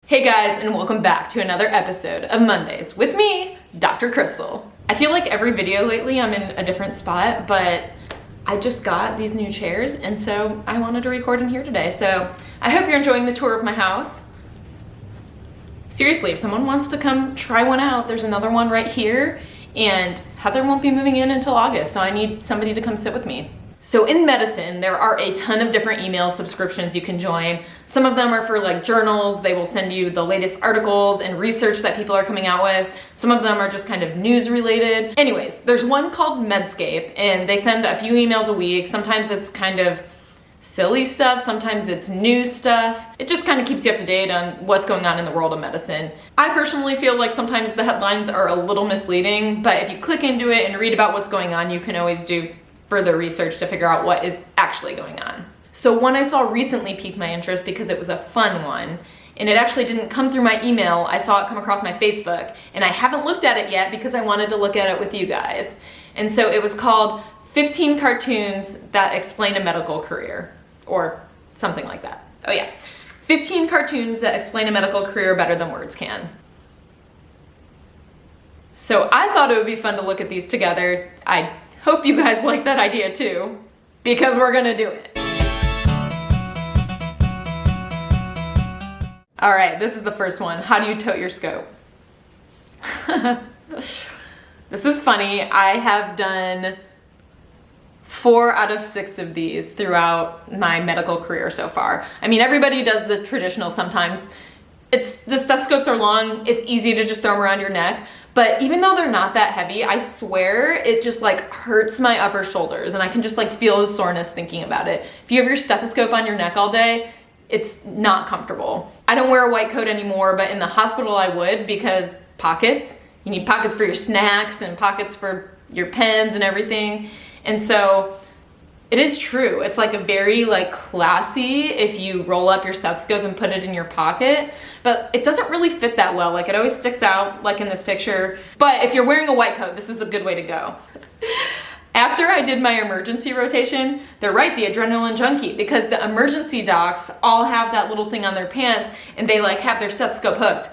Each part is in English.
Hey guys, and welcome back to another episode of Mondays with me, Dr. Crystal. I feel like every video lately I'm in a different spot, but I just got these new chairs and so I wanted to record in here today. So I hope you're enjoying the tour of my house. Seriously, if someone wants to come try one out, there's another one right here, and Heather won't be moving in until August, so I need somebody to come sit with me. So in medicine, there are a ton of different email subscriptions you can join. Some of them are for like journals. They will send you the latest articles and research that people are coming out with. Some of them are just kind of news related. Anyways, there's one called Medscape, and they send a few emails a week. Sometimes it's kind of silly stuff, sometimes it's news stuff. It just kind of keeps you up to date on what's going on in the world of medicine. I personally feel like sometimes the headlines are a little misleading, but if you click into it and read about what's going on, you can always do further research to figure out what is actually going on. So one I saw recently piqued my interest because it was a fun one, and it actually didn't come through my email. I saw it come across my Facebook, and I haven't looked at it yet because I wanted to look at it with you guys. And so it was called 15 Cartoons That Explain a Medical Career, or something like that. Oh yeah, 15 cartoons that explain a medical career better than words can. So I thought it would be fun to look at these together. I hope you guys like that idea too, because we're gonna do it. All right, this is the first one. How do you tote your scope? This is funny. I have done 4 out of 6 of these throughout my medical career so far. I mean, everybody does the traditional sometimes. The stethoscopes are long, it's easy to just throw them around your neck, but even though they're not that heavy, I swear it just like hurts my upper shoulders, and I can just like feel the soreness thinking about it. If you have your stethoscope on your neck all day, it's not comfortable. I don't wear a white coat anymore, but in the hospital I would, because pockets. You need pockets for your snacks and pockets for your pens and everything. And so it is true. It's like a very like classy if you roll up your stethoscope and put it in your pocket, but it doesn't really fit that well. Like it always sticks out like in this picture. But if you're wearing a white coat, this is a good way to go. After I did my emergency rotation, they're right, the adrenaline junkie, because the emergency docs all have that little thing on their pants and they like have their stethoscope hooked.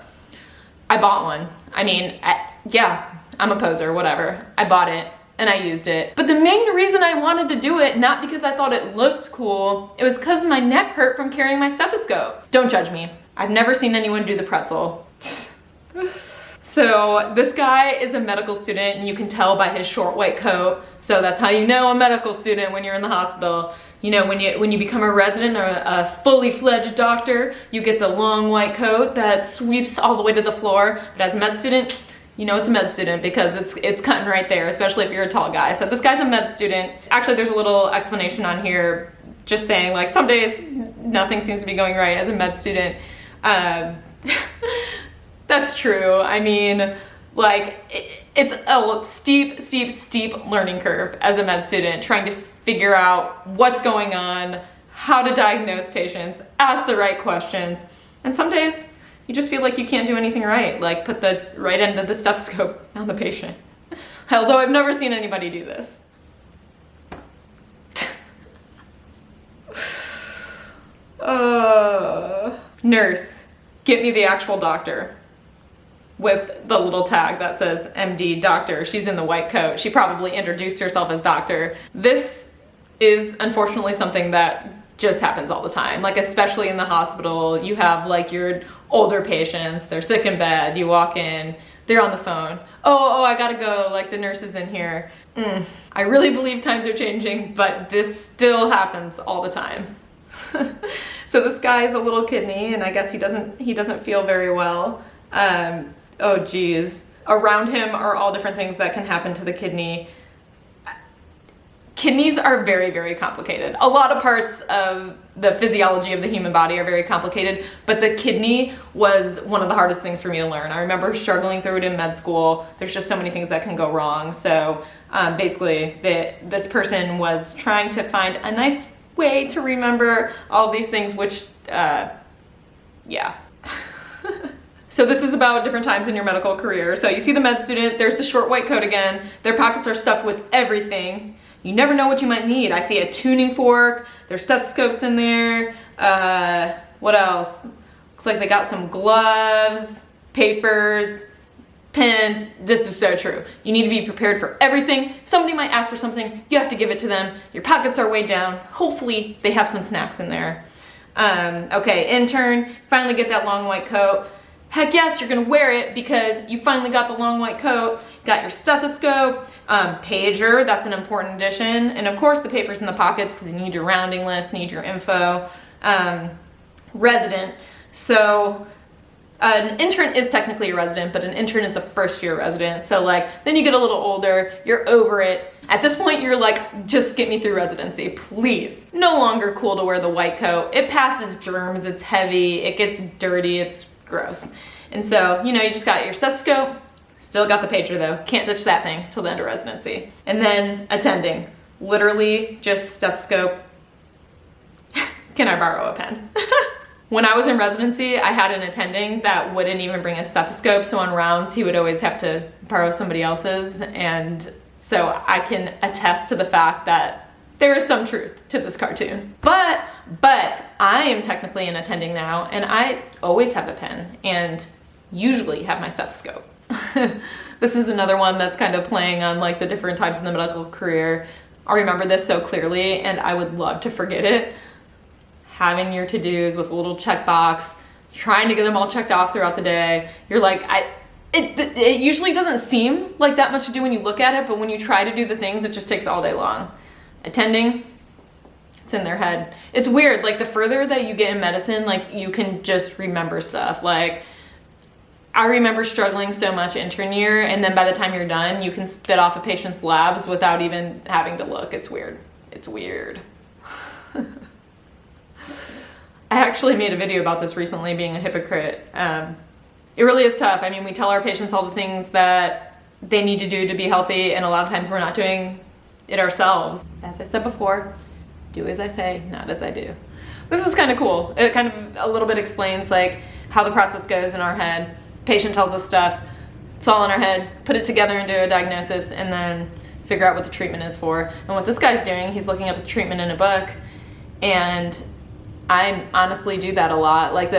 I bought one. I mean, yeah, I'm a poser, whatever. I bought it and I used it. But the main reason I wanted to do it, not because I thought it looked cool, it was because my neck hurt from carrying my stethoscope. Don't judge me. I've never seen anyone do the pretzel. So this guy is a medical student, and you can tell by his short white coat. So that's how you know a medical student when you're in the hospital. You know, when you become a resident or a fully fledged doctor, you get the long white coat that sweeps all the way to the floor. But as a med student, you know it's a med student because it's cutting right there, especially if you're a tall guy. So this guy's a med student. Actually, there's a little explanation on here just saying like some days nothing seems to be going right as a med student. That's true. I mean, like it's a steep learning curve as a med student, trying to figure out what's going on, how to diagnose patients, ask the right questions. And some days you just feel like you can't do anything right, like put the right end of the stethoscope on the patient. Although I've never seen anybody do this. Nurse, get me the actual doctor. With the little tag that says MD doctor. She's in the white coat. She probably introduced herself as doctor. This is unfortunately something that just happens all the time. Like especially in the hospital, you have like your older patients, they're sick in bed, you walk in, they're on the phone. Oh, I gotta go, like the nurse is in here. I really believe times are changing, but this still happens all the time. So this guy's a little kidney, and I guess he doesn't feel very well. Oh geez. Around him are all different things that can happen to the kidney. Kidneys are very, very complicated. A lot of parts of the physiology of the human body are very complicated, but the kidney was one of the hardest things for me to learn. I remember struggling through it in med school. There's just so many things that can go wrong. So basically this person was trying to find a nice way to remember all these things, which, yeah. So this is about different times in your medical career. So you see the med student, there's the short white coat again. Their pockets are stuffed with everything. You never know what you might need. I see a tuning fork, there's stethoscopes in there. What else? Looks like they got some gloves, papers, pens. This is so true. You need to be prepared for everything. Somebody might ask for something, you have to give it to them. Your pockets are weighed down. Hopefully they have some snacks in there. Okay, intern, finally get that long white coat. Heck yes, you're gonna wear it because you finally got the long white coat, got your stethoscope, pager, that's an important addition, and of course the papers in the pockets because you need your rounding list, need your info. Resident, so an intern is technically a resident, but an intern is a first year resident, so like then you get a little older, you're over it. At this point you're like, just get me through residency, please. No longer cool to wear the white coat. It passes germs, it's heavy, it gets dirty, it's gross. And so, you know, you just got your stethoscope, still got the pager though, can't ditch that thing till the end of residency. And then attending, literally just stethoscope. Can I borrow a pen? When I was in residency, I had an attending that wouldn't even bring a stethoscope, so on rounds he would always have to borrow somebody else's, and so I can attest to the fact that there is some truth to this cartoon. But I am technically an attending now, and I always have a pen, and usually have my stethoscope. This is another one that's kind of playing on like the different times in the medical career. I remember this so clearly, and I would love to forget it. Having your to-dos with a little checkbox, trying to get them all checked off throughout the day. You're like, it usually doesn't seem like that much to do when you look at it, but when you try to do the things, it just takes all day long. Attending, it's in their head. It's weird, like the further that you get in medicine, like you can just remember stuff. Like I remember struggling so much intern year, and then by the time you're done, you can spit off a patient's labs without even having to look. It's weird. It's weird. I actually made a video about this recently, being a hypocrite. It really is tough. I mean, we tell our patients all the things that they need to do to be healthy, and a lot of times we're not doing it ourselves. As I said before, do as I say, not as I do. This is kind of cool. It kind of a little bit explains like how the process goes in our head. Patient tells us stuff, it's all in our head, put it together into a diagnosis, and then figure out what the treatment is for. And what this guy's doing, he's looking up the treatment in a book, and I honestly do that a lot. Like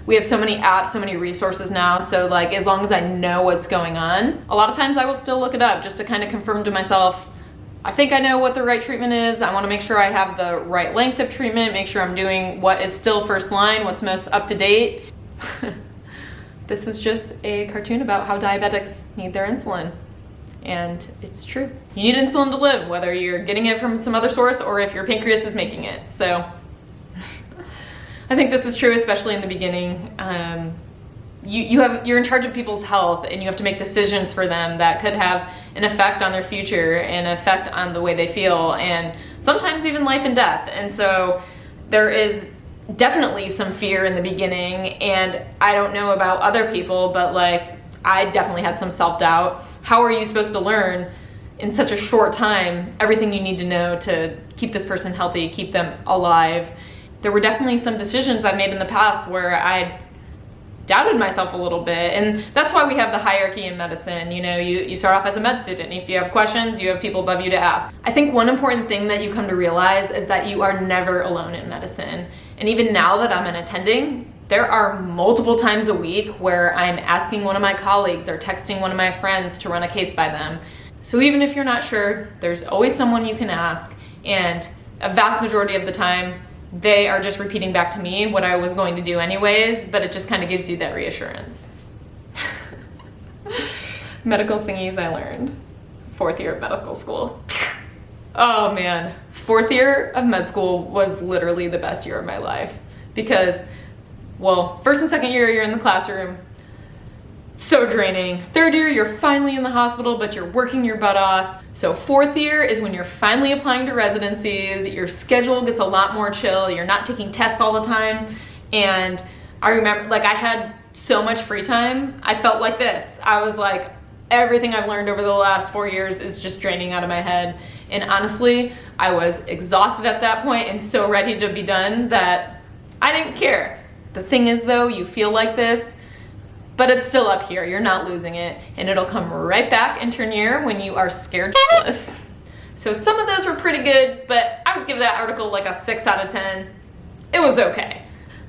we have so many apps, so many resources now, so like as long as I know what's going on, a lot of times I will still look it up just to kind of confirm to myself, I think I know what the right treatment is. I want to make sure I have the right length of treatment, make sure I'm doing what is still first line, what's most up to date. This is just a cartoon about how diabetics need their insulin. And it's true. You need insulin to live, whether you're getting it from some other source or if your pancreas is making it. So I think this is true, especially in the beginning. You're in charge of people's health, and you have to make decisions for them that could have an effect on their future and an effect on the way they feel, and sometimes even life and death. And so there is definitely some fear in the beginning, and I don't know about other people, but like I definitely had some self-doubt. How are you supposed to learn in such a short time everything you need to know to keep this person healthy, keep them alive? There were definitely some decisions I've made in the past where I doubted myself a little bit, and that's why we have the hierarchy in medicine. You know, you start off as a med student. If you have questions, you have people above you to ask. I think one important thing that you come to realize is that you are never alone in medicine. And even now that I'm an attending, there are multiple times a week where I'm asking one of my colleagues or texting one of my friends to run a case by them. So even if you're not sure, there's always someone you can ask, and a vast majority of the time, they are just repeating back to me what I was going to do anyways, but it just kind of gives you that reassurance. Medical thingies I learned. 4th year of medical school. Oh man, 4th year of med school was literally the best year of my life because, well, 1st and 2nd year, you're in the classroom. So draining. 3rd year, you're finally in the hospital, but you're working your butt off. So 4th year is when you're finally applying to residencies. Your schedule gets a lot more chill. You're not taking tests all the time. And I remember, like, I had so much free time. I felt like this. I was like, everything I've learned over the last 4 years is just draining out of my head. And honestly, I was exhausted at that point and so ready to be done that I didn't care. The thing is, though, you feel like this, but it's still up here. You're not losing it, and it'll come right back intern year when you are scared shitless. So some of those were pretty good, but I would give that article like a 6 out of 10. It was okay.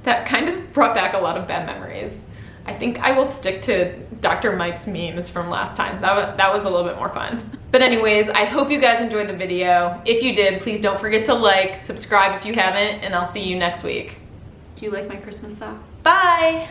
that kind of brought back a lot of bad memories. I think I will stick to Dr. Mike's memes from last time. That was a little bit more fun. But anyways, I hope you guys enjoyed the video. If you did, please don't forget to like, subscribe if you haven't, and I'll see you next week. Do you like my Christmas socks? Bye!